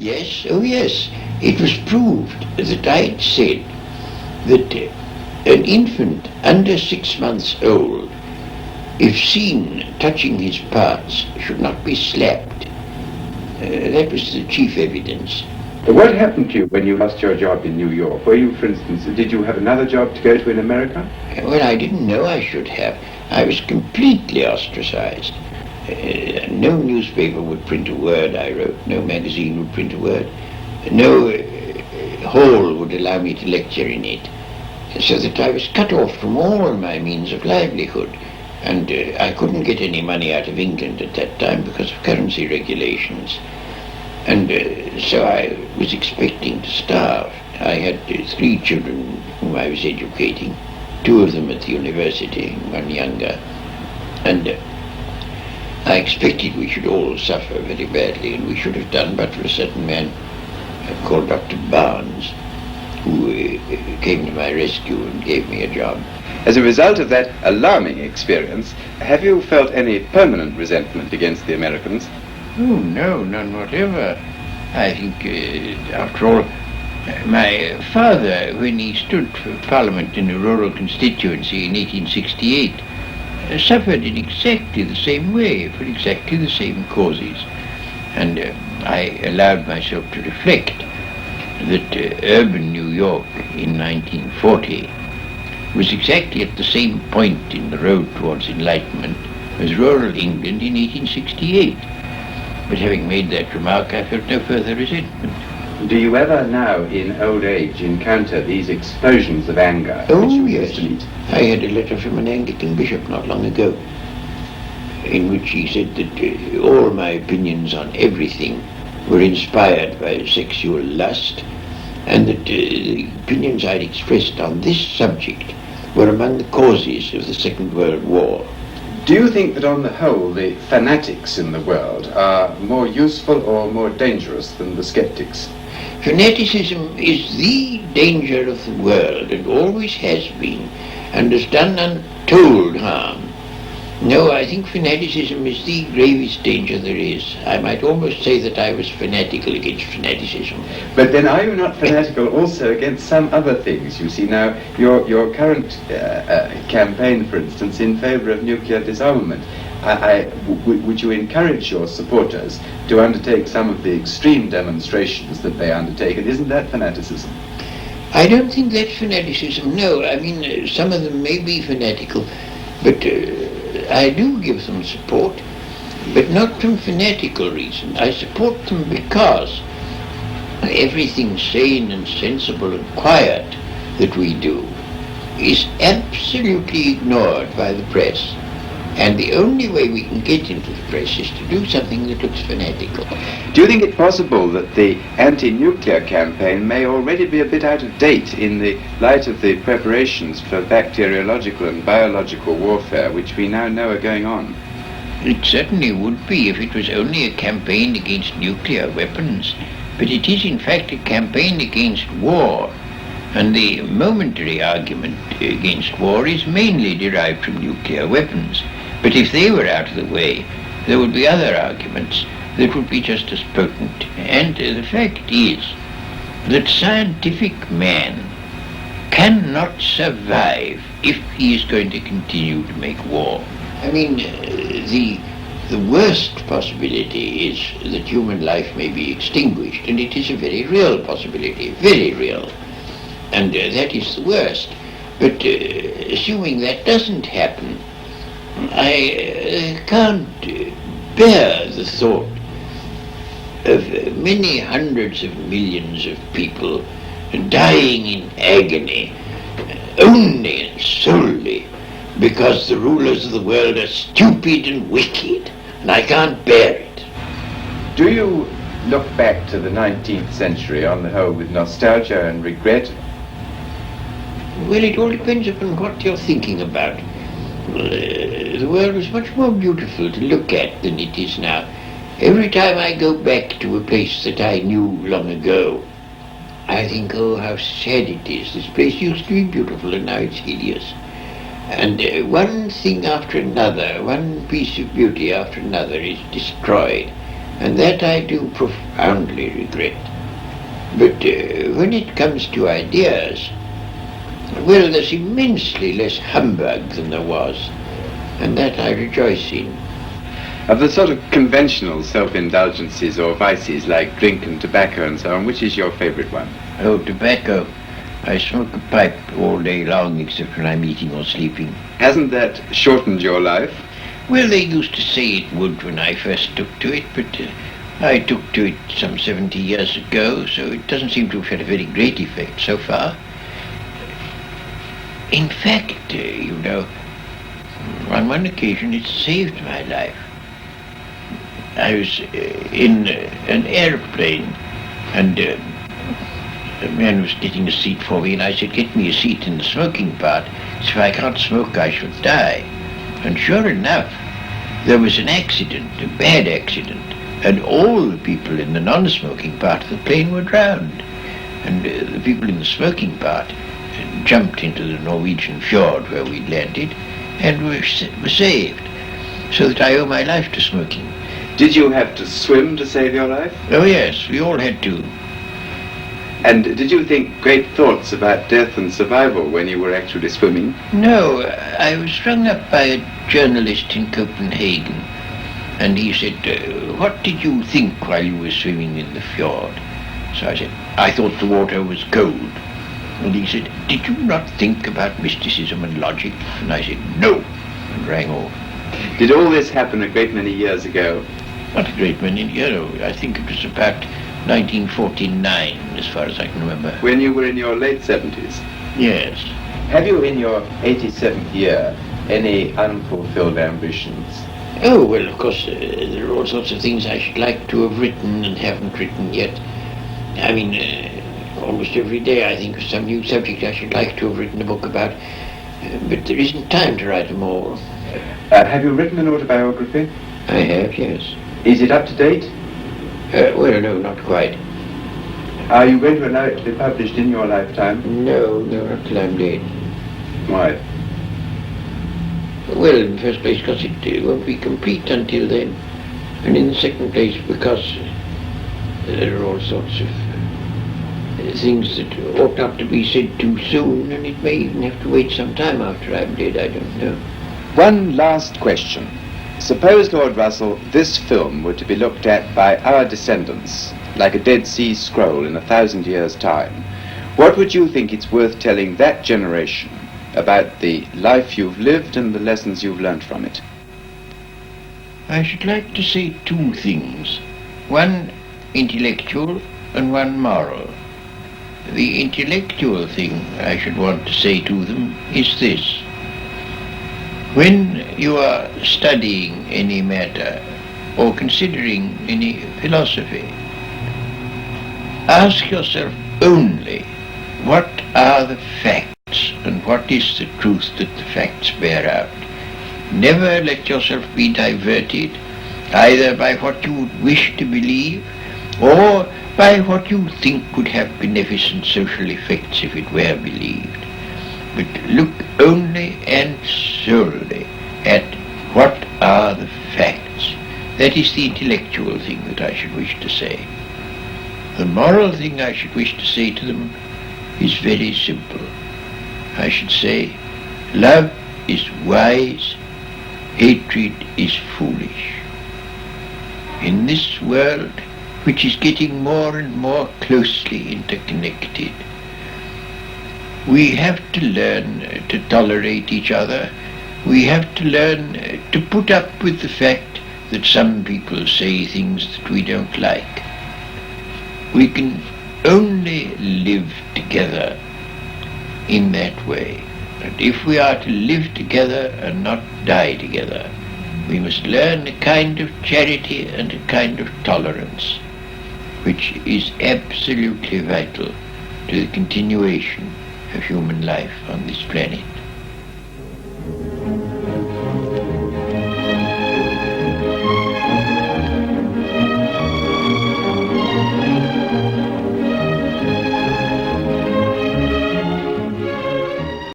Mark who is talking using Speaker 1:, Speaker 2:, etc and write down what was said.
Speaker 1: Yes, oh yes. It was proved that I had said that an infant under 6 months old, if seen touching his parts, should not be slapped. That was the chief evidence.
Speaker 2: What happened to you when you lost your job in New York? Were you, for instance, did you have another job to go to in America?
Speaker 1: Well, I didn't know I should have. I was completely ostracized. No newspaper would print a word I wrote. No magazine would print a word. No hall would allow me to lecture in it. So that I was cut off from all my means of livelihood. And I couldn't get any money out of England at that time because of currency regulations. And so I was expecting to starve. I had 3 children whom I was educating, 2 of them at the university, 1 younger. And I expected we should all suffer very badly, and we should have done but for a certain man called Dr. Barnes, who came to my rescue and gave me a job.
Speaker 2: As a result of that alarming experience, have you felt any permanent resentment against the Americans?
Speaker 1: Oh, no, none whatever. I think, after all, my father, when he stood for Parliament in a rural constituency in 1868, suffered in exactly the same way, for exactly the same causes. And I allowed myself to reflect that urban New York in 1940 was exactly at the same point in the road towards enlightenment as rural England in 1868. But having made that remark, I felt no further resentment.
Speaker 2: Do you ever now, in old age, encounter these explosions of anger?
Speaker 1: Oh, yes. I had a letter from an Anglican bishop not long ago, in which he said that all my opinions on everything were inspired by sexual lust, and that the opinions I'd expressed on this subject were among the causes of the Second World War.
Speaker 2: Do you think that on the whole the fanatics in the world are more useful or more dangerous than the skeptics?
Speaker 1: Fanaticism is the danger of the world, and always has been, and has done untold harm. No, I think fanaticism is the gravest danger there is. I might almost say that I was fanatical against fanaticism.
Speaker 2: But then are you not fanatical also against some other things? You see, now, your current campaign, for instance, in favour of nuclear disarmament, would you encourage your supporters to undertake some of the extreme demonstrations that they undertake, and isn't that fanaticism?
Speaker 1: I don't think that's fanaticism, no. I mean, some of them may be fanatical, but I do give them support, but not from fanatical reason. I support them because everything sane and sensible and quiet that we do is absolutely ignored by the press. And the only way we can get into the press is to do something that looks fanatical.
Speaker 2: Do you think it possible that the anti-nuclear campaign may already be a bit out of date in the light of the preparations for bacteriological and biological warfare which we now know are going on?
Speaker 1: It certainly would be if it was only a campaign against nuclear weapons. But it is in fact a campaign against war. And the momentary argument against war is mainly derived from nuclear weapons. But if they were out of the way, there would be other arguments that would be just as potent. And the fact is that scientific man cannot survive if he is going to continue to make war. I mean, the worst possibility is that human life may be extinguished, and it is a very real possibility, very real. And that is the worst. But assuming that doesn't happen, I can't bear the thought of many hundreds of millions of people dying in agony only and solely because the rulers of the world are stupid and wicked, and I can't bear it.
Speaker 2: Do you look back to the 19th century on the whole with nostalgia and regret?
Speaker 1: Well, it all depends upon what you're thinking about. The world was much more beautiful to look at than it is now. Every time I go back to a place that I knew long ago, I think, oh, how sad it is. This place used to be beautiful and now it's hideous. And one thing after another, one piece of beauty after another is destroyed. and that I do profoundly regret. But when it comes to ideas, well, there's immensely less humbug than there was, and that I rejoice in.
Speaker 2: Of the sort of conventional self-indulgences or vices like drink and tobacco and so on, which is your favourite one?
Speaker 1: Oh, tobacco. I smoke a pipe all day long except when I'm eating or sleeping.
Speaker 2: Hasn't that shortened your life?
Speaker 1: Well, they used to say it would when I first took to it, but I took to it some 70 years ago, so it doesn't seem to have had a very great effect so far. In fact, on one occasion it saved my life. I was in an airplane, and a man was getting a seat for me, and I said, get me a seat in the smoking part, so if I can't smoke I shall die. And sure enough, there was an accident, a bad accident, and all the people in the non-smoking part of the plane were drowned. And the people in the smoking part jumped into the Norwegian fjord where we'd landed and were saved, so that I owe my life to smoking.
Speaker 2: Did you have to swim to save your life?
Speaker 1: Oh yes, we all had to.
Speaker 2: And did you think great thoughts about death and survival when you were actually swimming?
Speaker 1: No, I was rung up by a journalist in Copenhagen, and he said, what did you think while you were swimming in the fjord? So I said, I thought the water was cold. And he said, did you not think about mysticism and logic? And I said, no, and rang off.
Speaker 2: Did all this happen a great many years ago?
Speaker 1: Not a great many, I think it was about 1949, as far as I can remember.
Speaker 2: When you were in your late 70s?
Speaker 1: Yes.
Speaker 2: Have you, in your 87th year, any unfulfilled ambitions?
Speaker 1: Oh, well, of course, there are all sorts of things I should like to have written and haven't written yet. I mean, almost every day I think of some new subject I should like to have written a book about, but there isn't time to write them all.
Speaker 2: Have you written an autobiography?
Speaker 1: I have, yes.
Speaker 2: Is it up to date?
Speaker 1: Well, no, not quite.
Speaker 2: Are you going to allow it to be published in your lifetime?
Speaker 1: No, not till I'm dead.
Speaker 2: Why?
Speaker 1: Well, in the first place, because it won't be complete until then. And in the second place, because there are all sorts of things that ought not to be said too soon, and it may even have to wait some time after I'm dead, I don't know.
Speaker 2: One last question. Suppose, Lord Russell, this film were to be looked at by our descendants, like a Dead Sea Scroll in 1,000 years' time. What would you think it's worth telling that generation about the life you've lived and the lessons you've learned from it?
Speaker 1: I should like to say two things. One intellectual and one moral. The intellectual thing I should want to say to them is this. When you are studying any matter or considering any philosophy, ask yourself only what are the facts and what is the truth that the facts bear out. Never let yourself be diverted either by what you would wish to believe or by what you think would have beneficent social effects if it were believed. But look only and solely at what are the facts. That is the intellectual thing that I should wish to say. The moral thing I should wish to say to them is very simple. I should say, love is wise, hatred is foolish. In this world, which is getting more and more closely interconnected, we have to learn to tolerate each other. We have to learn to put up with the fact that some people say things that we don't like. We can only live together in that way. And if we are to live together and not die together, we must learn a kind of charity and a kind of tolerance, which is absolutely vital to the continuation of human life on this planet.